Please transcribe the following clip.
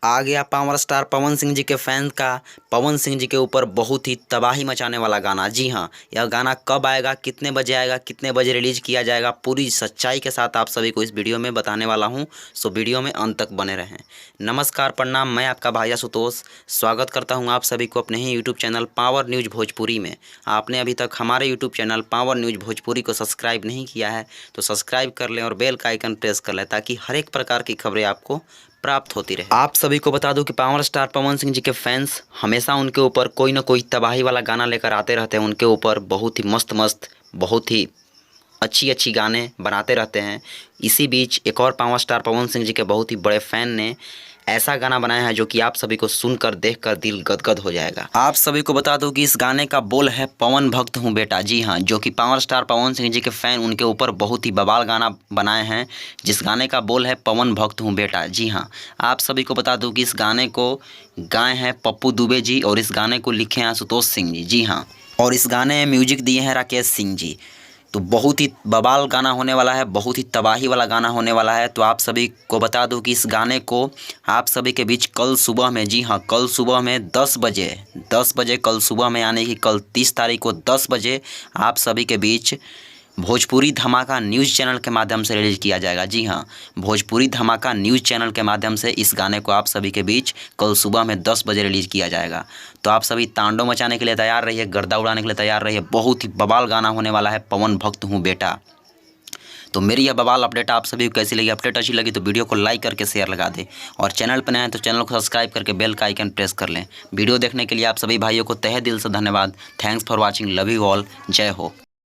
आ गया power star Pawan Singh ji के fan का पवन सिंह जी के ऊपर बहुत ही तबाही मचाने वाला गाना। जी हाँ, यह गाना कब आएगा, कितने बजे आएगा, कितने बजे रिलीज किया जाएगा, पूरी सच्चाई के साथ आप सभी को इस वीडियो में बताने वाला हूं। सो वीडियो में अंत तक बने रहें। नमस्कार, प्रणाम, मैं आपका भाई आशुतोष स्वागत करता हूं आप सभी को अपने ही YouTube channel power news Bhojpuri में। आपने अभी तक हमारे YouTube channel power news Bhojpuri को सब्सक्राइब नहीं किया है तो सब्सक्राइब कर लें और बेल का आइकन प्रेस कर लें ताकि हर एक प्रकार की खबरें आपको प्राप्त होती रहे। आप सभी को बता दूं कि पावर स्टार पवन सिंह जी के फैंस हमेशा उनके ऊपर कोई ना कोई तबाही वाला गाना लेकर आते रहते हैं। उनके ऊपर बहुत ही मस्त मस्त, बहुत ही अच्छी अच्छी गाने बनाते रहते हैं। इसी बीच एक और पावर स्टार पवन सिंह जी के बहुत ही बड़े फैन ने ऐसा गाना बनाया है जो कि आप सभी को सुनकर देखकर दिल गदगद हो जाएगा। आप सभी को बता दूं कि इस गाने का बोल है पवन भक्त हूँ बेटा। जी हाँ, जो कि पावर स्टार पवन सिंह जी के फैन उनके ऊपर बहुत ही बवाल गाना बनाए हैं, जिस गाने का बोल है पवन भक्त हूँ बेटा। जी हाँ, आप सभी को बता दूं कि इस गाने को गाए हैं पप्पू दुबे जी और इस गाने को लिखे हैं आशुतोष सिंह जी। जी हाँ, और इस गाने में म्यूजिक दिए हैं राकेश सिंह जी। तो बहुत ही बवाल गाना होने वाला है, बहुत ही तबाही वाला गाना होने वाला है। तो आप सभी को बता दूं कि इस गाने को आप सभी के बीच कल सुबह में, जी हाँ, कल सुबह में 10 बजे कल सुबह में, यानी कि कल 30 तारीख को 10 बजे आप सभी के बीच भोजपुरी धमाका न्यूज़ चैनल के माध्यम से रिलीज किया जाएगा। जी हाँ, भोजपुरी धमाका न्यूज़ चैनल के माध्यम से इस गाने को आप सभी के बीच कल सुबह में 10 बजे रिलीज किया जाएगा। तो आप सभी तांडव मचाने के लिए तैयार रहिए, गर्दा उड़ाने के लिए तैयार रहिए। बहुत ही बवाल गाना होने वाला है पवन भक्त हूँ बेटा। तो मेरी यह बवाल अपडेट आप सभी को कैसी लगी? अपडेट अच्छी लगी तो वीडियो को लाइक करके शेयर लगा दें और चैनल पर नए हैं तो चैनल को सब्सक्राइब करके बेल का आइकन प्रेस कर लें। वीडियो देखने के लिए आप सभी भाइयों को तहे दिल से धन्यवाद। Thanks for watching, love you all, जय हो।